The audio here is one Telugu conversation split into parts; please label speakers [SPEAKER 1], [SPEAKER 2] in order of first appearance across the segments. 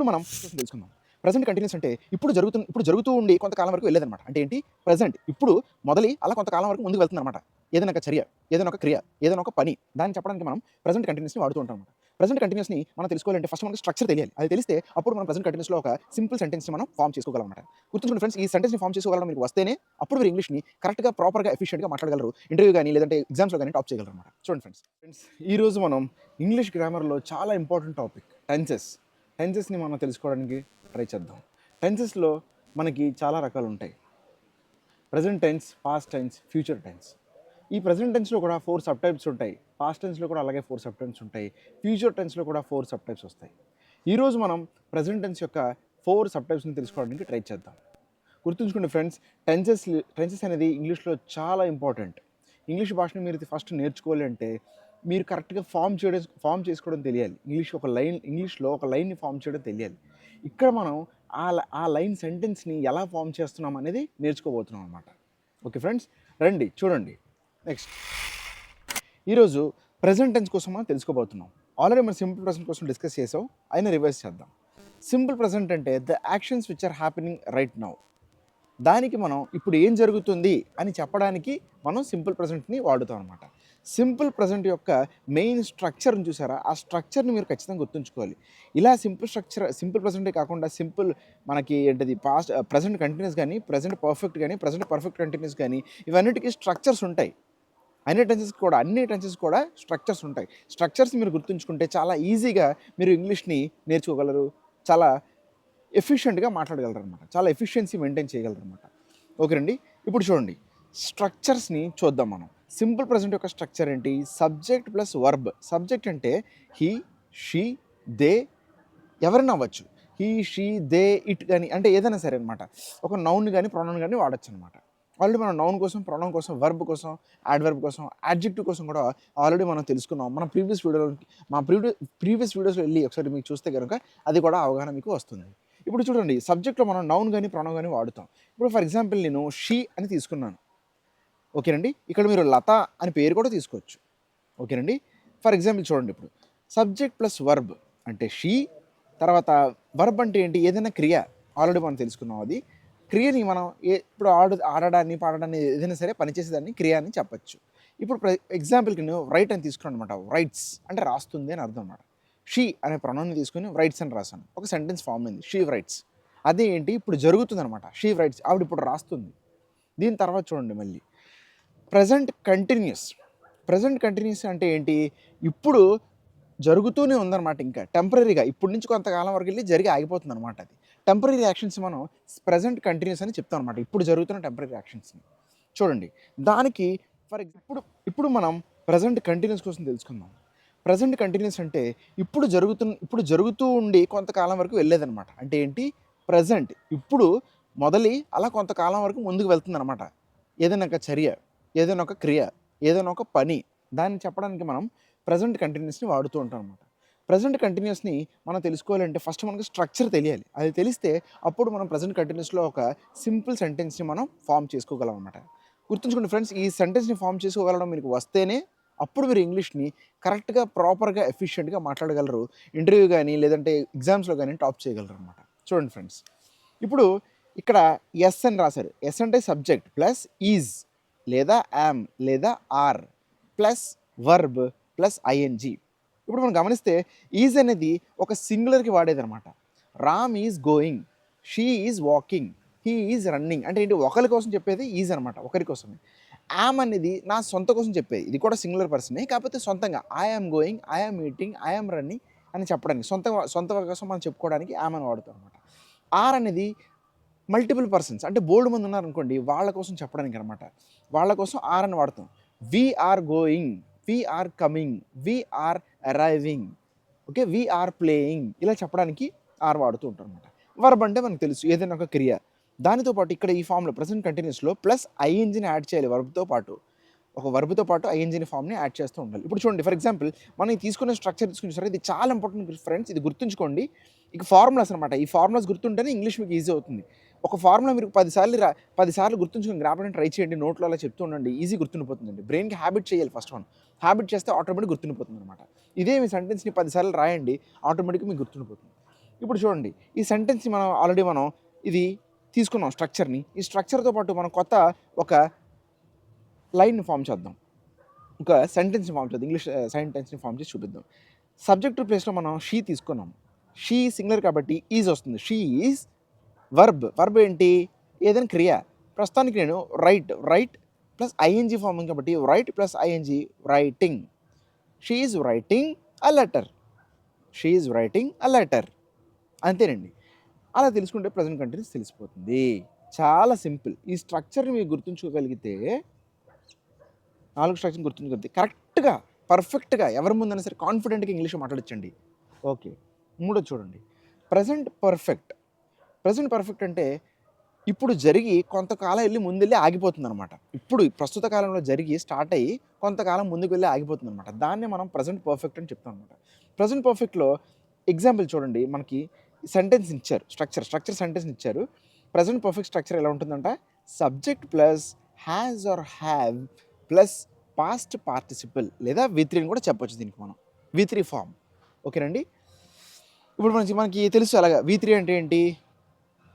[SPEAKER 1] ఇప్పుడు మనం తెలుసుకుందాం. ప్రెజెంట్ కంటిన్యూస్ అంటే ఇప్పుడు జరుగుతూ ఉండి కొంతకాలం వరకు వెళ్ళేదనమాట. అంటే ఏంటి? ప్రెజెంట్ ఇప్పుడు మొదలి అలా కొంతకాలం వరకు ముందుకు వెళ్తుందనమాట. ఏదైనా ఒక చర్య, ఏదైనా ఒక క్రియ, ఏదైనా ఒక పని దాన్ని చెప్పడానికి మనం ప్రెజెంట్ కంటిన్యూస్‌ని వాడుతూ ఉంటామనమాట. ప్రెజెంట్ కంటిన్యూస్‌ని మనం తెలుసుకోవాలంటే ఫస్ట్ మనకి స్ట్రక్చర్ తెలియాలి. అది తెలిస్తే అప్పుడు మనం ప్రెజెంట్ కంటిన్యూస్‌లో ఒక సింపుల్ సెంటెన్స్‌ని మనం ఫార్మ్ చేసుకోగలమనమాట. గుర్తుంచుకోండి ఫ్రెండ్స్, ఈ సెంటెన్స్‌ని ఫార్మ్ చేసుకోగలడం మీకు వస్తేనే అప్పుడు మీరు ఇంగ్లీష్‌ని కరెక్ట్‌గా, ప్రాపర్‌గా, ఎఫిషియెంట్‌గా మాట్లాడగలరు. ఇంటర్వ్యూ గాని లేదంటే ఎగ్జామ్స్‌లో గాని టాప్ చేయగలరనమాట. చూడండి ఫ్రెండ్స్, ఈరోజు మనం ఇంగ్లీష్ గ్రామర్‌లో చాలా ఇంపార్టెంట్ టాపిక్ టెన్సెస్‌ని మనం తెలుసుకోవడానికి ట్రై చేద్దాం. టెన్సెస్‌లో మనకి చాలా రకాలు ఉంటాయి. Present tense, past tense, future tense. ఈ ప్రెజెంట్ టెన్స్‌లో కూడా 4 సబ్ టైప్స్ ఉంటాయి. పాస్ట్ టెన్స్‌లో కూడా అలాగే 4 సబ్ టైప్స్ ఉంటాయి. ఫ్యూచర్ టెన్స్‌లో కూడా 4 సబ్ టైప్స్ వస్తాయి. ఈరోజు మనం ప్రెజెంట్ టెన్స్ యొక్క 4 సబ్ టైప్స్‌ని తెలుసుకోవడానికి ట్రై చేద్దాం. గుర్తుంచుకోండి ఫ్రెండ్స్, టెన్సెస్ అనేది ఇంగ్లీష్‌లో చాలా ఇంపార్టెంట్. ఇంగ్లీష్ భాషను మీరు ఫస్ట్ నేర్చుకోవాలి అంటే మీరు కరెక్ట్‌గా ఫార్మ్ చేసుకోవడం తెలియాలి. ఇంగ్లీష్‌లో ఒక లైన్‌ని ఫార్మ్ చేయడం తెలియాలి. ఇక్కడ మనం ఆ లైన్ సెంటెన్స్‌ని ఎలా ఫార్మ్ చేస్తున్నాం అనేది నేర్చుకోబోతున్నాం అనమాట. ఓకే ఫ్రెండ్స్, రండి చూడండి. నెక్స్ట్, ఈరోజు ప్రెజెంట్ టెన్స్ కోసం మనం తెలుసుకోబోతున్నాం. ఆల్రెడీ మనం సింపుల్ ప్రెజెంట్ కోసం డిస్కస్ చేసాం. అయినా రివైజ్ చేద్దాం. సింపుల్ ప్రెజెంట్ అంటే the actions which are happening right now. దానికి మనం ఇప్పుడు ఏం జరుగుతుంది అని చెప్పడానికి మనం సింపుల్ ప్రెజెంట్ని వాడుతాం అనమాట. సింపుల్ ప్రెజెంట్ యొక్క మెయిన్ స్ట్రక్చర్ని చూసారా? ఆ స్ట్రక్చర్ని మీరు ఖచ్చితంగా గుర్తుంచుకోవాలి. ఇలా సింపుల్ ప్రెజెంటే కాకుండా మనకి ఏంటిది ప్రెజెంట్ కంటిన్యూస్ కానీ, ప్రెజెంట్ పర్ఫెక్ట్ కానీ, ప్రెజెంట్ పర్ఫెక్ట్ కంటిన్యూస్ కానీ, ఇవన్నిటికీ స్ట్రక్చర్స్ ఉంటాయి. అన్ని టెన్సెస్ కూడా స్ట్రక్చర్స్ ఉంటాయి. స్ట్రక్చర్స్ మీరు గుర్తుంచుకుంటే చాలా ఈజీగా మీరు ఇంగ్లీష్‌ని నేర్చుకోగలరు. చాలా ఎఫిషియెంట్‌గా మాట్లాడగలరనమాట. చాలా ఎఫిషియన్సీ మెయింటైన్ చేయగలరనమాట. ఓకేనండి. ఇప్పుడు చూడండి, స్ట్రక్చర్స్‌ని చూద్దాం మనం. సింపుల్ ప్రెజెంట్ యొక్క స్ట్రక్చర్ ఏంటి? Subject plus verb. సబ్జెక్ట్ అంటే హీ, షీ, దే, ఎవరైనా అవ్వచ్చు. హీ, షీ, దే, ఇట్ గాని అంటే ఏదైనా సరే అనమాట. ఒక నౌన్ గాని, ప్రొనౌన్ గాని వాడొచ్చనమాట. ఆల్రెడీ మనం నౌన్ కోసం, ప్రొనౌన్ కోసం, వర్బ్ కోసం, యాడ్వర్బ్ కోసం, యాడ్జెక్టివ్ కోసం కూడా ఆల్రెడీ మనం తెలుసుకున్నాం. మన ప్రీవియస్ వీడియోస్‌లో వెళ్ళి ఒకసారి మీకు చూస్తే గనుక అది కూడా అవగాహన మీకు వస్తుంది. ఇప్పుడు చూడండి, సబ్జెక్ట్‌లో మనం నౌన్ గాని, ప్రొనౌన్ గాని వాడుతాం. ఇప్పుడు ఫర్ ఎగ్జాంపుల్ నేను షీ అని తీసుకున్నాను. ఓకేనండి. ఇక్కడ మీరు లత అని పేరు కూడా తీసుకోవచ్చు. ఓకేనండి. ఫర్ ఎగ్జాంపుల్ చూడండి, ఇప్పుడు సబ్జెక్ట్ ప్లస్ వర్బ్ అంటే షీ, తర్వాత వర్బ్ అంటే ఏంటి? ఏదైనా క్రియ. ఆల్రెడీ మనం తెలుసుకున్నాం అది. క్రియని మనం ఇప్పుడు ఆడడాన్ని, పాడడాన్ని ఏదైనా సరే పనిచేసేదాన్ని క్రియ అని చెప్పొచ్చు. ఇప్పుడు ఎగ్జాంపుల్‌కి నేను రైట్ అని తీసుకున్నాను అనమాట. రైట్స్ అంటే రాస్తుంది అని అర్థం అనమాట. షీ అనే ప్రొనౌన్‌ని తీసుకొని రైట్స్ అని రాసాను. ఒక సెంటెన్స్ ఫార్మ్ అయింది. She rights. అదే ఏంటి? ఇప్పుడు జరుగుతుందనమాట. She rights. ఆవిడ ఇప్పుడు రాస్తుంది. దీని తర్వాత చూడండి మళ్ళీ ప్రెజెంట్ కంటిన్యూస్. ప్రెజెంట్ కంటిన్యూస్ అంటే ఏంటి? ఇప్పుడు జరుగుతూనే ఉందనమాట. ఇంకా టెంపరరీగా ఇప్పటి నుంచి కొంతకాలం వరకు వెళ్ళి జరిగి ఆగిపోతుందనమాట అది. టెంపరరీ యాక్షన్స్ మనం ప్రెజెంట్ కంటిన్యూస్ అని చెప్తాం అనమాట. ఇప్పుడు జరుగుతున్న టెంపరరీ యాక్షన్స్‌ని. చూడండి, దానికి ఇప్పుడు మనం ప్రెజెంట్ కంటిన్యూస్ కోసం తెలుసుకుందాం. ప్రెజెంట్ కంటిన్యూస్ అంటే ఇప్పుడు జరుగుతూ ఉండి కొంతకాలం వరకు వెళ్ళేదనమాట. అంటే ఏంటి? ప్రెజెంట్ ఇప్పుడు మొదలి అలా కొంతకాలం వరకు ముందుకు వెళ్తుందనమాట. ఏదైనా ఒక చర్య, ఏదైనా ఒక క్రియ, ఏదైనా ఒక పని దాన్ని చెప్పడానికి మనం ప్రెజెంట్ కంటిన్యూస్‌ని వాడుతూ ఉంటాం అనమాట. ప్రెజెంట్ కంటిన్యూస్‌ని మనం తెలుసుకోవాలంటే ఫస్ట్ మనకు స్ట్రక్చర్ తెలియాలి. అది తెలిస్తే అప్పుడు మనం ప్రెజెంట్ కంటిన్యూస్‌లో ఒక సింపుల్ సెంటెన్స్‌ని మనం ఫార్మ్ చేసుకోగలం అనమాట. గుర్తుంచుకోండి ఫ్రెండ్స్, ఈ సెంటెన్స్‌ని ఫార్మ్ చేసుకోగలడం మీకు వస్తేనే అప్పుడు మీరు ఇంగ్లీష్‌ని కరెక్ట్‌గా, ప్రాపర్‌గా, ఎఫిషియెంట్‌గా మాట్లాడగలరు. ఇంటర్వ్యూ గాని, లేదంటే ఎగ్జామ్స్‌లో గాని టాప్ చేయగలరనమాట. చూడండి ఫ్రెండ్స్, ఇప్పుడు ఇక్కడ ఎస్ అని రాశారు. ఎస్ అంటే సబ్జెక్ట్ ప్లస్ ఈజ్ లేదా యామ్ లేదా are plus verb plus ING. ఇప్పుడు మనం గమనిస్తే ఈజ్ అనేది ఒక సింగులర్‌కి వాడేదనమాట. Ram is going, she is walking, he is running. అంటే ఏంటి? ఒకరి కోసం చెప్పేది ఈజ్ అనమాట, ఒకరి కోసమే. యామ్ అనేది నా సొంత కోసం చెప్పేది. ఇది కూడా సింగులర్ పర్సనే, కాకపోతే సొంతంగా I am going, I am eating, I am running అని చెప్పడానికి సొంత కోసం మనం చెప్పుకోవడానికి యామ్ అని వాడుతాం అనమాట. ఆర్ అనేది మల్టిపుల్ పర్సన్స్ అంటే బోల్డ్ మంది ఉన్నారనుకోండి, వాళ్ళ కోసం చెప్పడానికి అనమాట. వాళ్ళ కోసం ఆర్ అని వాడతాం. We are going, we are coming, we are arriving, okay, we are playing ఇలా చెప్పడానికి ఆర్ వాడుతూ ఉంటాం అనమాట. వర్బ్ అంటే మనకు తెలుసు, ఏదైనా ఒక క్రియ. దానితో పాటు ఇక్కడ ఈ ఫామ్లో ప్రెజెంట్ కంటిన్యూస్లో ప్లస్ ఐఎన్జిని యాడ్ చేయాలి. వర్బ్తో పాటు ఐఎన్జిని ఫామ్ని యాడ్ చేస్తూ ఉండాలి. ఇప్పుడు చూడండి, ఫర్ ఎగ్జాంపుల్ మనం తీసుకునే స్ట్రక్చర్ తీసుకుని సరే, ఇది చాలా ఇంపార్టెంట్ ఫ్రెండ్స్, ఇది గుర్తుంచుకోండి. ఇక ఫార్ములాస్ అనమాట. ఈ ఫార్ములాస్ గుర్తుంటేనే ఇంగ్లీష్ మీకు ఈజీ అవుతుంది. ఒక ఫార్ములా మీరు 10 సార్లు గుర్తుంచుకొని రాపడానికి ట్రై చేయండి. నోట్లో అలా చెప్తూ ఉండండి. ఈజీ గుర్తుండిపోతుందండి. బ్రెయిన్‌కి హ్యాబిట్ చేయాలి ఫస్ట్ మనం. హ్యాబిట్ చేస్తే ఆటోమేటిక్‌గా గుర్తుండిపోతుందనమాట. ఇదే మీ సెంటెన్స్‌ని 10 సార్లు రాయండి, ఆటోమేటిక్‌గా మీకు గుర్తుండిపోతుంది. ఇప్పుడు చూడండి ఈ సెంటెన్స్ని మనం ఆల్రెడీ మనం ఇది తీసుకున్నాం స్ట్రక్చర్ని. ఈ స్ట్రక్చర్తో పాటు మనం కొత్త ఒక లైన్ని ఫామ్ చేద్దాం, ఒక సెంటెన్స్ని ఫామ్ చేద్దాం, ఇంగ్లీష్ సెంటెన్స్ని ఫామ్ చేసి చూపిద్దాం. సబ్జెక్ట్ ప్లేస్లో మనం షీ తీసుకున్నాం. షీ సింగులర్ కాబట్టి ఈజ్ వస్తుంది. She is verb. వర్బ్ ఏంటి? ఏదైనా క్రియ. ప్రస్తుతానికి నేను రైట్ ప్లస్ ఐఎన్జీ ఫామ్ ఉంది కాబట్టి right plus ING writing. She is writing a letter. She is writing a letter. అంతేనండి. అలా తెలుసుకుంటే ప్రజెంట్ కంటిన్యూస్ తెలిసిపోతుంది. చాలా సింపుల్. ఈ స్ట్రక్చర్ని మీరు గుర్తుంచుకోగలిగితే 4 స్ట్రక్చర్ని గుర్తుంచుకోగలిగితే కరెక్ట్గా పర్ఫెక్ట్గా ఎవరి ముందైనా సరే కాన్ఫిడెంట్గా ఇంగ్లీష్లో మాట్లాడచ్చండి. ఓకే, మూడోది చూడండి, ప్రజెంట్ పర్ఫెక్ట్. ప్రజెంట్ పర్ఫెక్ట్ అంటే ఇప్పుడు జరిగి కొంతకాలం వెళ్ళి ముందెళ్ళి ఆగిపోతుంది అనమాట. ఇప్పుడు ప్రస్తుత కాలంలో జరిగి స్టార్ట్ అయ్యి కొంతకాలం ముందుకు వెళ్ళి ఆగిపోతుంది అనమాట. దాన్నే మనం ప్రజెంట్ పర్ఫెక్ట్ అని చెప్తాం అనమాట. ప్రజెంట్ పర్ఫెక్ట్లో ఎగ్జాంపుల్ చూడండి, మనకి సెంటెన్స్ ఇచ్చారు, స్ట్రక్చర్ సెంటెన్స్ ఇచ్చారు. ప్రజెంట్ పర్ఫెక్ట్ స్ట్రక్చర్ ఎలా ఉంటుందంట? Subject plus has or have plus past participle లేదా V3 అని కూడా చెప్పొచ్చు దీనికి మనం, V3 ఫామ్. ఓకేనండి. ఇప్పుడు మనకి తెలుసు అలాగా V3 అంటే ఏంటి.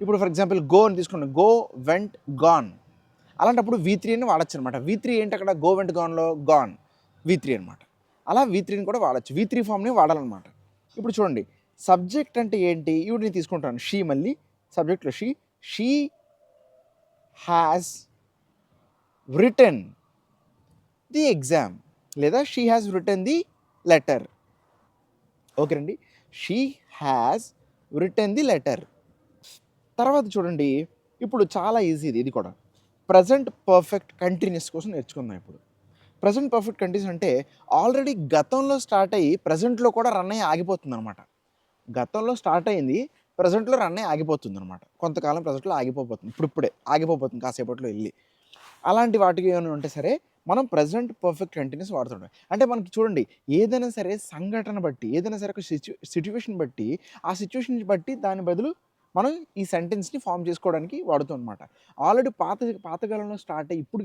[SPEAKER 1] ఇప్పుడు ఫర్ ఎగ్జాంపుల్ గో అని తీసుకున్నాం, గో వెంట్ గాన్. అలాంటప్పుడు V3 అని వాడచ్చు అనమాట. V3 ఏంటి అక్కడ? గో వెంట్ గాన్లో గాన్ V3 అనమాట. అలా V3ని కూడా వాడచ్చు, V3 ఫామ్ని వాడాలన్నమాట. ఇప్పుడు చూడండి, సబ్జెక్ట్ అంటే ఏంటి? ఇప్పుడు నేను తీసుకుంటాను షీ, మళ్ళీ సబ్జెక్ట్లో she has written the exam లేదా she has written the letter. ఓకేనండి, she has written the letter. తర్వాత చూడండి, ఇప్పుడు చాలా ఈజీ ఇది కూడా. ప్రజెంట్ పర్ఫెక్ట్ కంటిన్యూస్ కోసం నేర్చుకుందాం. ఇప్పుడు ప్రజెంట్ పర్ఫెక్ట్ కంటిన్యూస్ అంటే ఆల్రెడీ గతంలో స్టార్ట్ అయ్యి ప్రజెంట్లో కూడా రన్ అయ్యి ఆగిపోతుంది అనమాట. గతంలో స్టార్ట్ అయింది, ప్రజెంట్లో రన్ అయ్యి ఆగిపోతుంది అనమాట. కొంతకాలం ప్రజెంట్లో ఆగిపోతుంది, ఇప్పుడే ఆగిపోతుంది కాసేపట్లో వెళ్ళి. అలాంటి వాటికి ఏమైనా ఉంటే సరే మనం ప్రజెంట్ పర్ఫెక్ట్ కంటిన్యూస్ వాడుతుంటాం. అంటే మనకి చూడండి, ఏదైనా సరే సంఘటన బట్టి, ఏదైనా సరే ఒక సిచ్యువేషన్ బట్టి, ఆ సిచ్యువేషన్ బట్టి దాని బదులు మనం ఈ సెంటెన్స్ని ఫామ్ చేసుకోవడానికి వాడుతాం అనమాట. ఆల్రెడీ పాతకాలంలో స్టార్ట్ అయ్యి ఇప్పుడు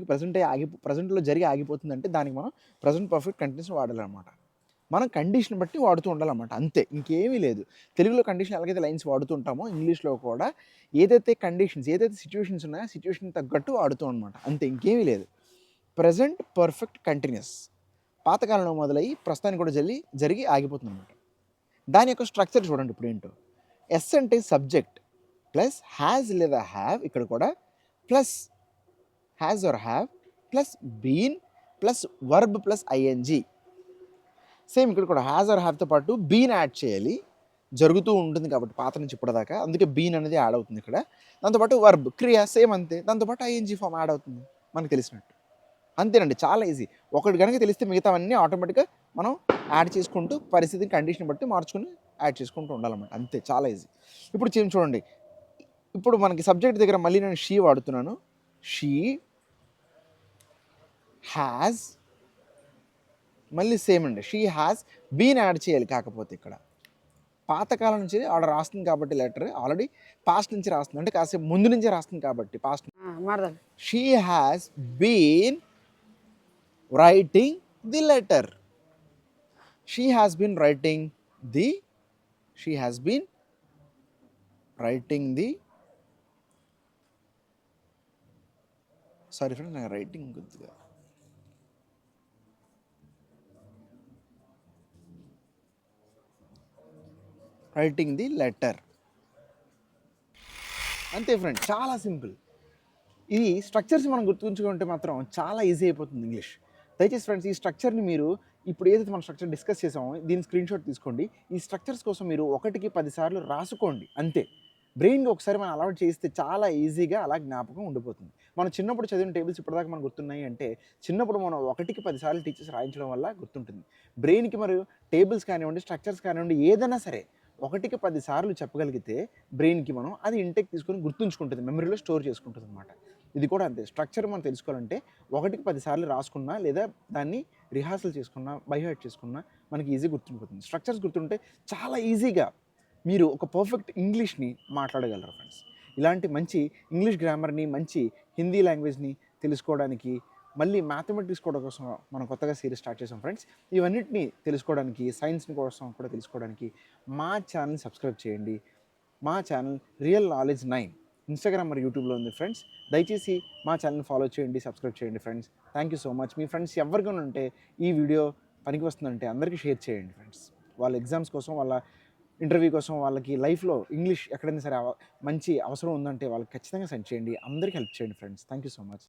[SPEAKER 1] ప్రజెంట్లో జరిగి ఆగిపోతుందంటే దానికి మనం ప్రజెంట్ పర్ఫెక్ట్ కంటిన్యూస్ వాడాలన్నమాట. మనం కండిషన్ బట్టి వాడుతూ ఉండాలన్నమాట, అంతే, ఇంకేమీ లేదు. తెలుగులో కండిషన్ ఎలాగైతే లైన్స్ వాడుతూ ఉంటామో ఇంగ్లీష్లో కూడా ఏదైతే కండిషన్స్, ఏదైతే సిచ్యువేషన్స్ ఉన్నాయో సిచ్యువేషన్ తగ్గట్టు వాడుతూ అనమాట, అంతే, ఇంకేమీ లేదు. ప్రజెంట్ పర్ఫెక్ట్ కంటిన్యూస్ పాతకాలంలో మొదలయ్యి ప్రస్తుతానికి కూడా జరిగి ఆగిపోతుంది అనమాట. దాని యొక్క స్ట్రక్చర్ చూడండి ఇప్పుడు ఏంటో. ఎస్ అంటే సబ్జెక్ట్ ప్లస్ హ్యాజ్ లేదా హ్యావ్, ఇక్కడ కూడా plus has or have plus been plus verb plus ING. Same ఇక్కడ కూడా హ్యాజ్ ఆర్ హ్యావ్తో పాటు బీన్ యాడ్ చేయాలి, జరుగుతూ ఉంటుంది కాబట్టి పాత నుంచి ఇప్పటిదాకా, అందుకే బీన్ అనేది యాడ్ అవుతుంది ఇక్కడ. దాంతోపాటు వర్బ్ క్రియ సేమ్ అంతే, దాంతోపాటు ఐఎన్జీ ఫామ్ యాడ్ అవుతుంది మనకు తెలిసినట్టు. అంతేనండి, చాలా ఈజీ. ఒకటి కనుక తెలిస్తే మిగతావన్నీ ఆటోమేటిక్గా మనం యాడ్ చేసుకుంటూ పరిస్థితిని కండిషన్ బట్టి మార్చుకుని యాడ్ చేసుకుంటూ ఉండాలన్నమాట, అంతే, చాలా ఈజీ. ఇప్పుడు చూడండి, ఇప్పుడు మనకి సబ్జెక్ట్ దగ్గర మళ్ళీ నేను షీ వాడుతున్నాను. షీ హ్యాస్, మళ్ళీ సేమ్ అండి, షీ హ్యాస్ బీన్ యాడ్ చేయాలి. కాకపోతే ఇక్కడ పాతకాలం నుంచి ఆడ రాస్తుంది కాబట్టి లెటర్ ఆల్రెడీ పాస్ట్ నుంచి రాస్తుంది, అంటే కాసేపు ముందు నుంచే రాస్తుంది కాబట్టి past. She has been writing the letter. She has been writing the sorry friends, నాకు రైటింగ్ కొద్దిగా రైటింగ్ ది లెటర్, అంతే ఫ్రెండ్, చాలా సింపుల్. ఈ స్ట్రక్చర్స్ మనం గుర్తుంచుకుంటే మాత్రం చాలా ఈజీ అయిపోతుంది ఇంగ్లీష్. దయచేసి ఫ్రెండ్స్, ఈ స్ట్రక్చర్ని మీరు ఇప్పుడు ఏదైతే మనం స్ట్రక్చర్ డిస్కస్ చేసామో దీని స్క్రీన్ షాట్ తీసుకోండి. ఈ స్ట్రక్చర్స్ కోసం మీరు 1కి 10 సార్లు రాసుకోండి, అంతే. బ్రెయిన్కి ఒకసారి మనం అలవాటు చేస్తే చాలా ఈజీగా అలా జ్ఞాపకం ఉండిపోతుంది. మనం చిన్నప్పుడు చదివిన టేబుల్స్ ఇప్పటిదాకా మనకు గుర్తున్నాయి అంటే చిన్నప్పుడు మనం 1కి 10 సార్లు టీచర్స్ రాయించడం వల్ల గుర్తుంటుంది. బ్రెయిన్కి మరియు టేబుల్స్ కానివ్వండి, స్ట్రక్చర్స్ కానివ్వండి, ఏదైనా సరే 1కి 10 సార్లు చెప్పగలిగితే బ్రెయిన్కి మనం అది ఇంటెక్ తీసుకొని గుర్తుంచుకుంటుంది, మెమరీలో స్టోర్ చేసుకుంటుంది అనమాట. ఇది కూడా అంతే. స్ట్రక్చర్ మనం తెలుసుకోవాలంటే 1కి 10 సార్లు రాసుకున్నా లేదా దాన్ని రిహార్సల్ చేసుకున్నా, బైహార్ట్ చేసుకున్నా మనకి ఈజీ గుర్తుండిపోతుంది. స్ట్రక్చర్స్ గుర్తుంటే చాలా ఈజీగా మీరు ఒక పర్ఫెక్ట్ ఇంగ్లీష్ని మాట్లాడగలరు ఫ్రెండ్స్. ఇలాంటి మంచి ఇంగ్లీష్ గ్రామర్ని, మంచి హిందీ లాంగ్వేజ్ని తెలుసుకోవడానికి, మళ్ళీ మ్యాథమెటిక్స్ కూడా కోసం మనం కొత్తగా సిరీస్ స్టార్ట్ చేసాం ఫ్రెండ్స్. ఇవన్నిటిని తెలుసుకోవడానికి, సైన్స్ని కోసం కూడా తెలుసుకోవడానికి మా ఛానల్ని సబ్స్క్రైబ్ చేయండి. మా ఛానల్ రియల్ నాలెడ్జ్ 9 ఇన్స్టాగ్రామ్ మరియు యూట్యూబ్లో ఉంది ఫ్రెండ్స్. దయచేసి మా ఛానల్ ఫాలో చేయండి, సబ్స్క్రైబ్ చేయండి friends. Thank you so much. Me friends ఎవరికైనా ఉంటే ఈ వీడియో పనికి వస్తుందంటే అందరికీ షేర్ చేయండి ఫ్రెండ్స్. వాళ్ళ ఎగ్జామ్స్ కోసం, వాళ్ళ ఇంటర్వ్యూ కోసం, వాళ్ళకి లైఫ్లో ఇంగ్లీష్ ఎక్కడైనా సరే మంచి అవసరం ఉందంటే వాళ్ళకి ఖచ్చితంగా సెండ్ చేయండి. అందరికీ హెల్ప్ చేయండి friends. Thank you so much.